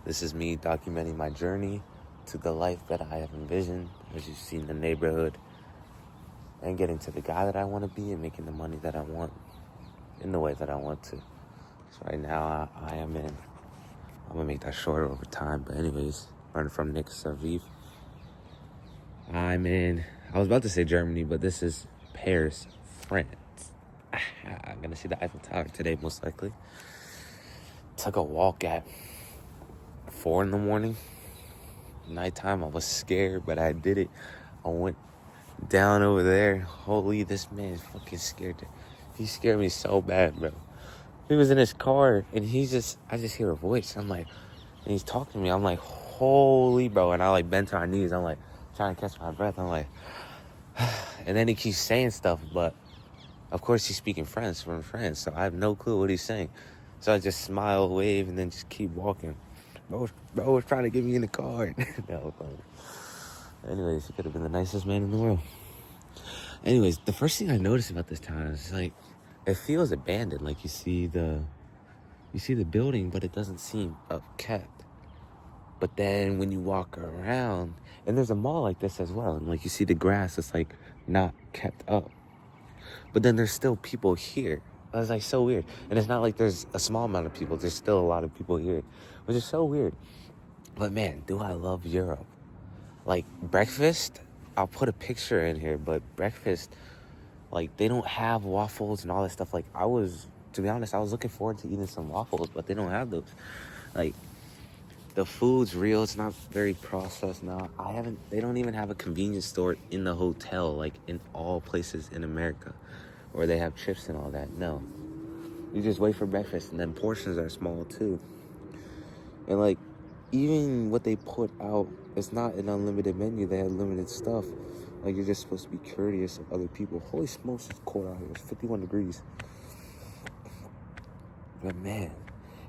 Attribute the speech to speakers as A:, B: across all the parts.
A: This is me documenting my journey to the life that I have envisioned, as you've seen the neighborhood, and getting to the guy that I want to be and making the money that I want in the way that I want to. So right now I am in, I'm going to make that shorter over time, but anyways, learning from Nick Saraev. I was about to say Germany, but this is Paris, France. I'm going to see the Eiffel Tower today, most likely. Took a walk at 4 a.m. Nighttime. I was scared, but I did it. I went down over there. Holy, this man is fucking scared. He scared me so bad, bro. He was in his car, and I just hear a voice. I'm like, and he's talking to me. I'm like, holy, bro. And I like bent to our knees. I'm like, trying to catch my breath. I'm like, and then he keeps saying stuff, but of course he's speaking French from France, so I have no clue what he's saying. So I just smile, wave, and then just keep walking. Bro was trying to get me in the car. No, anyways, he could have been the nicest man in the world. Anyways, the first thing I noticed about this town is like, it feels abandoned. Like you see the building, but it doesn't seem upkept. But then when you walk around, and there's a mall like this as well, and like you see the grass, it's like not kept up. But then there's still people here. That's like so weird. And it's not like there's a small amount of people. There's still a lot of people here, which is so weird. But man, do I love Europe. Like breakfast, I'll put a picture in here, but breakfast, like they don't have waffles and all that stuff. Like to be honest, I was looking forward to eating some waffles, but they don't have those. Like the food's real. It's not very processed now. They don't even have a convenience store in the hotel, like in all places in America, where they have chips and all that. No. You just wait for breakfast, and then portions are small too. And like, even what they put out, it's not an unlimited menu. They have limited stuff. Like, you're just supposed to be courteous of other people. Holy smokes, it's cold out here. It's 51 degrees. But man,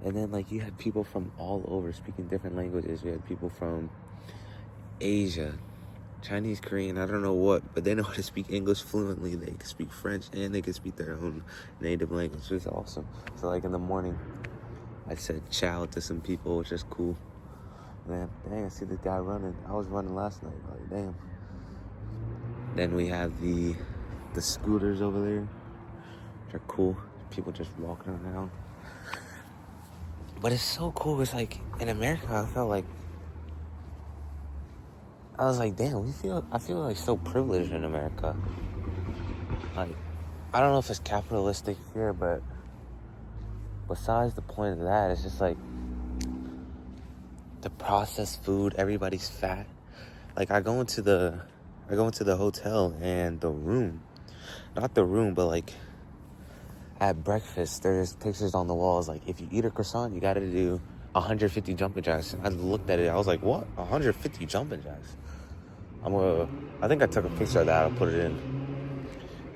A: and then like you had people from all over speaking different languages. You had people from Asia, Chinese, Korean, I don't know what, but they know how to speak English fluently. They can speak French, and they can speak their own native language. It's awesome. So like in the morning, I said ciao to some people, which is cool. Man, dang, I see this guy running. I was running last night. Like, damn. Then we have the scooters over there, which are cool. People just walking around. But it's so cool. It's like in America, I was like, damn, I feel like so privileged in America. Like, I don't know if it's capitalistic here, but besides the point of that, it's just like the processed food, everybody's fat. Like I go into the hotel, and the room, not the room, but like at breakfast, there's pictures on the walls. Like if you eat a croissant, you got to do 150 jumping jacks. And I looked at it, I was like, what? 150 jumping jacks? I think I took a picture of that. I'll put it in.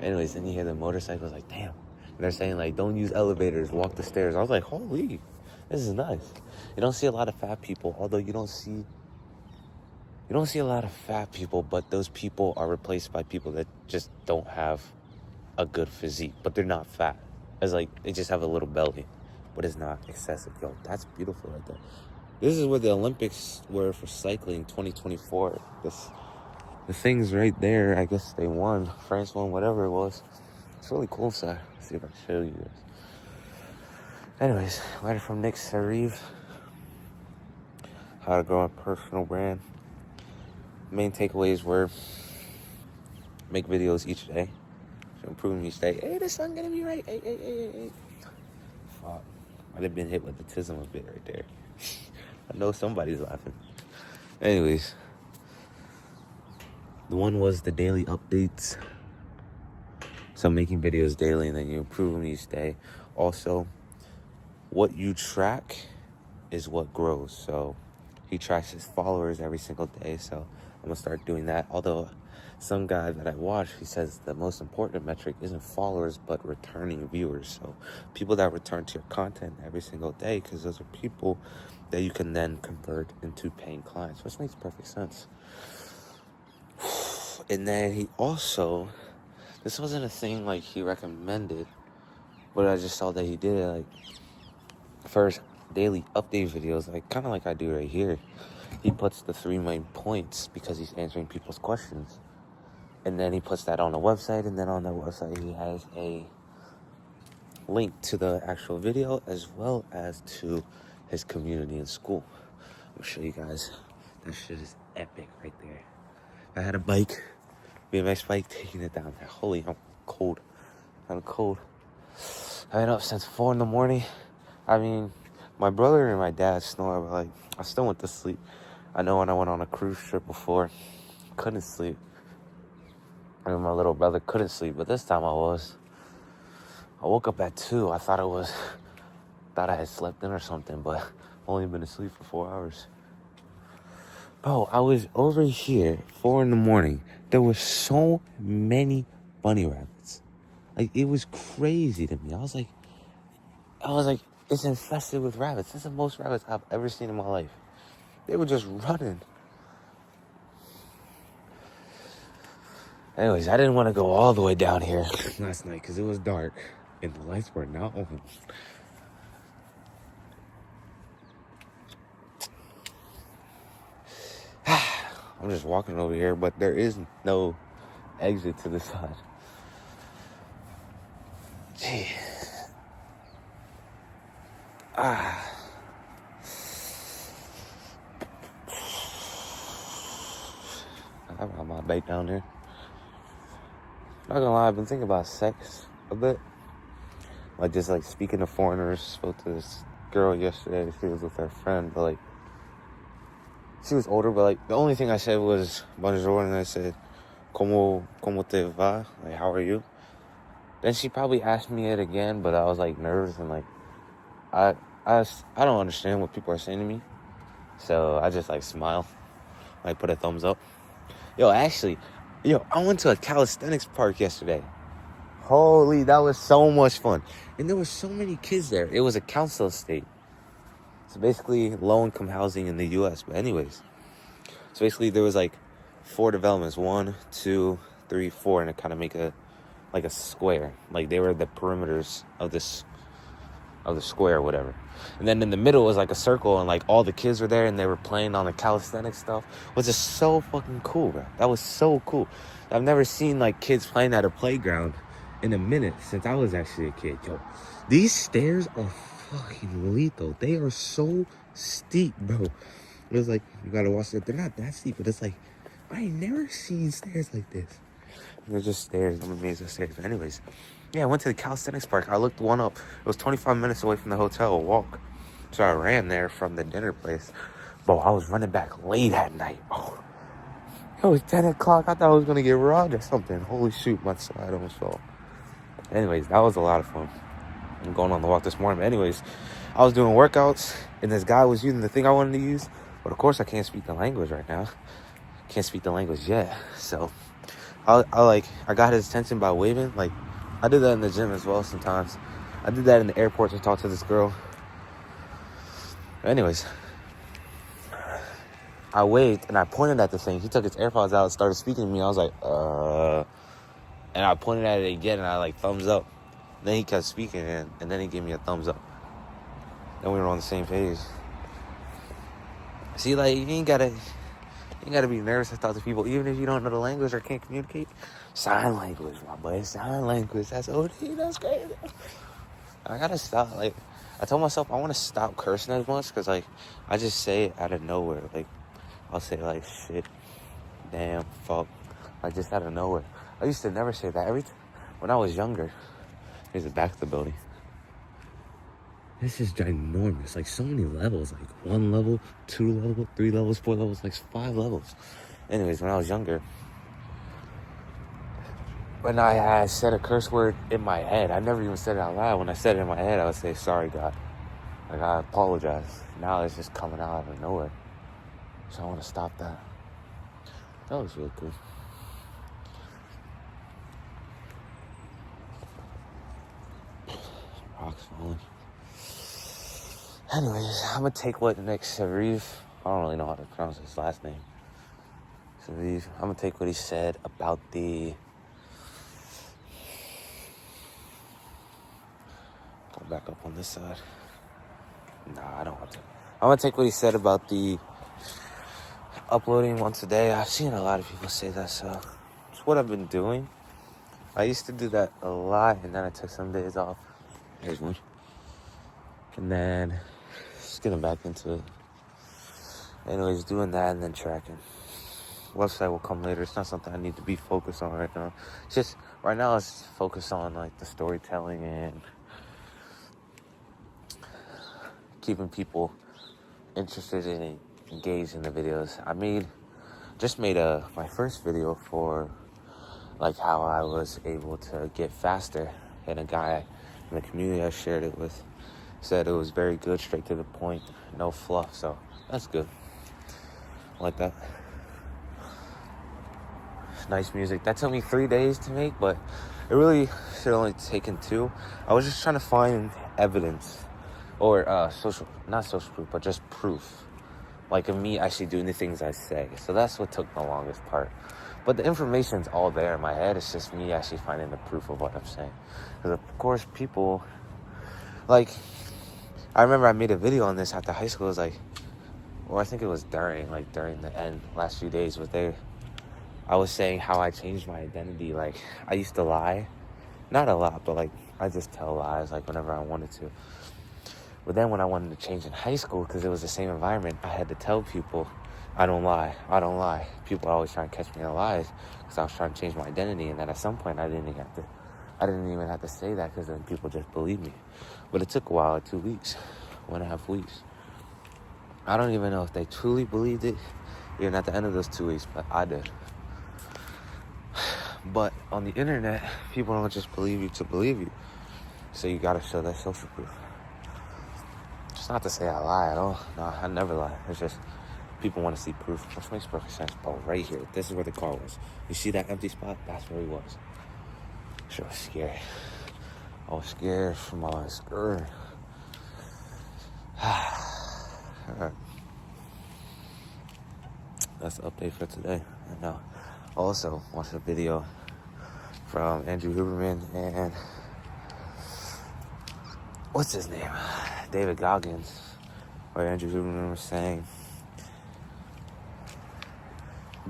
A: Anyways, then you hear the motorcycles. Like, damn. And they're saying like, don't use elevators, walk the stairs. I was like, holy, this is nice. You don't see a lot of fat people, although you don't see a lot of fat people, but those people are replaced by people that just don't have a good physique, but they're not fat. It's like they just have a little belly, but it's not excessive. Yo, that's beautiful right there. This is where the Olympics were for cycling 2024. The things right there, I guess they won. France won, whatever it was. It's really cool inside. Let's see if I can show you guys. Anyways, learning from Nick Saraev. How to grow a personal brand. Main takeaways were make videos each day. Improving each day. Hey, the sun gonna be right. Hey. Fuck. I'd have been hit with the tism a bit right there. I know somebody's laughing. Anyways. The one was the daily updates. So making videos daily, and then you improve them each day. Also, what you track is what grows. So he tracks his followers every single day. So I'm going to start doing that. Although some guy that I watch, he says the most important metric isn't followers, but returning viewers. So people that return to your content every single day, because those are people that you can then convert into paying clients, which makes perfect sense. And then he also, this wasn't a thing like he recommended, but I just saw that he did it. Like, first, daily update videos, like kind of like I do right here. He puts the 3 main points because he's answering people's questions. And then he puts that on the website, and then on the website he has a link to the actual video as well as to his community in school. I'll show you guys. That shit is epic right there. I had a bike, BMX bike, taking it down there. Holy, I'm cold. I'm cold. I've been up since 4 in the morning. I mean, my brother and my dad snore, but like, I still went to sleep. I know when I went on a cruise trip before, couldn't sleep. And my little brother couldn't sleep, but this time I was. I woke up at 2. I thought I had slept in or something, but only been asleep for 4 hours. Bro, I was over here, 4 in the morning. There were so many bunny rabbits. Like, it was crazy to me. I was like, it's infested with rabbits. This is the most rabbits I've ever seen in my life. They were just running. Anyways, I didn't want to go all the way down here last night because it was dark and the lights were not on. I'm just walking over here, but there is no exit to the side. Gee. I got my bike down there. Not gonna lie, I've been thinking about sex a bit. Like, just like speaking to foreigners. Spoke to this girl yesterday. She was with her friend, but like, she was older, but like, the only thing I said was bonjour, and I said, como te va? Like, how are you? Then she probably asked me it again, but I was like nervous and like, I don't understand what people are saying to me. So I just like smile, like put a thumbs up. I went to a calisthenics park yesterday. Holy, that was so much fun. And there were so many kids there. It was a council estate. So basically low-income housing in the U.S. But anyways, so basically there was like 4 developments. 1, 2, 3, 4, and it kind of make a square. Like they were the perimeters of the square or whatever. And then in the middle was like a circle, and like all the kids were there and they were playing on the calisthenics stuff. It was just so fucking cool, bro. That was so cool. I've never seen like kids playing at a playground in a minute since I was actually a kid. Yo, these stairs are fucking lethal. They are so steep, bro. It was like, you gotta watch it. They're not that steep, but it's like, I ain't never seen stairs like this. They're just stairs. I'm amazed at stairs. But anyways, yeah, I went to the calisthenics park. I looked one up. It was 25 minutes away from the hotel, a walk. So I ran there from the dinner place. Bro, I was running back late at night. Oh, it was 10 o'clock. I thought I was going to get robbed or something. Holy shoot, my side almost fell. Anyways, that was a lot of fun. I'm going on the walk this morning. But anyways, I was doing workouts, and this guy was using the thing I wanted to use. But of course, I can't speak the language right now. Can't speak the language yet. So I got his attention by waving. Like, I do that in the gym as well sometimes. I did that in the airport to talk to this girl. Anyways, I waved and I pointed at the thing. He took his AirPods out and started speaking to me. I was like, and I pointed at it again and I like thumbs up. Then he kept speaking and then he gave me a thumbs up. Then we were on the same page. See, like, you ain't gotta be nervous to talk to people, even if you don't know the language or can't communicate. Sign language, my boy. Sign language. That's OD. That's crazy. I gotta stop. Like, I told myself I want to stop cursing as much because, like, I just say it out of nowhere. Like, I'll say, like, shit, damn, fuck. Like, just out of nowhere. I used to never say that. When I was younger, here's the back of the building. This is ginormous. Like, so many levels. Like, 1 level, 2 levels, 3 levels, 4 levels, like 5 levels. Anyways, when I was younger, when I had said a curse word in my head, I never even said it out loud. When I said it in my head, I would say, sorry, God. Like, I apologize. Now it's just coming out of nowhere. So I want to stop that. That was really cool. Rocks falling. Anyways, I'm going to take what next Saraev, I don't really know how to pronounce his last name. Saraev, I'm going to take what he said about the... Go back up on this side. Nah, I don't want to. I'm gonna take what he said about the uploading once a day. I've seen a lot of people say that, so it's what I've been doing. I used to do that a lot, and then I took some days off. Here's one. And then just getting back into it. Anyways, doing that and then tracking. Website will come later. It's not something I need to be focused on right now. It's just right now it's focused on like the storytelling and keeping people interested and engaged in the videos. I just made my first video for like how I was able to get faster, and a guy in the community I shared it with said it was very good, straight to the point, no fluff. So that's good. I like that. Nice music. That took me 3 days to make, but it really should only taken 2. I was just trying to find evidence or not social proof, but just proof, like of me actually doing the things I say. So that's what took the longest part. But the information's all there in my head. It's just me actually finding the proof of what I'm saying. Because of course people, like, I remember I made a video on this after high school. It was like, or I think it was during the end, last few days, I was saying how I changed my identity. Like, I used to lie. Not a lot, but like, I just tell lies like whenever I wanted to. But then when I wanted to change in high school, because it was the same environment, I had to tell people, I don't lie. People always trying to catch me in lies because I was trying to change my identity. And then at some point, I didn't even have to say that, because then people just believed me. But it took a while, like 2 weeks, 1.5 weeks. I don't even know if they truly believed it, even at the end of those 2 weeks, but I did. But on the internet, people don't just believe you to believe you. So you gotta show that social proof. It's not to say I lie at all. No, I never lie. It's just people want to see proof, which makes perfect sense. Oh, right here. This is where the car was. You see that empty spot? That's where he was. Sure was scary. I was scared for my skirt. Alright. That's the update for today. And now, also watched a video from Andrew Huberman and what's his name? David Goggins, where Andrew Huberman was saying,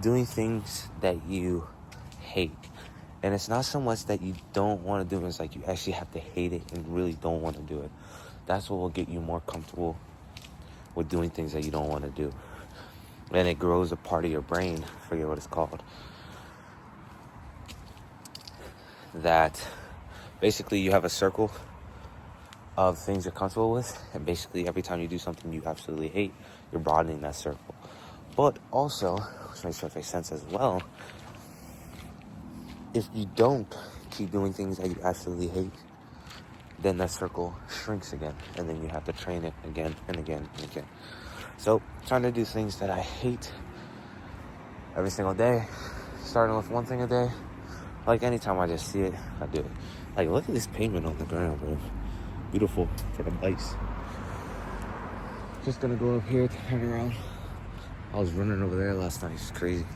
A: doing things that you hate. And it's not so much that you don't want to do it, it's like you actually have to hate it and really don't want to do it. That's what will get you more comfortable with doing things that you don't want to do. And it grows a part of your brain, I forget what it's called, that basically you have a circle of things you're comfortable with, and basically every time you do something you absolutely hate, you're broadening that circle. But also, which makes perfect sense as well, if you don't keep doing things that you absolutely hate, then that circle shrinks again, and then you have to train it again and again and again. So, trying to do things that I hate every single day, starting with one thing a day. Like, anytime I just see it, I do it. Like, look at this pavement on the ground, bro. Beautiful for the bikes. Just gonna go up here, turn around. I was running over there last night. It's crazy.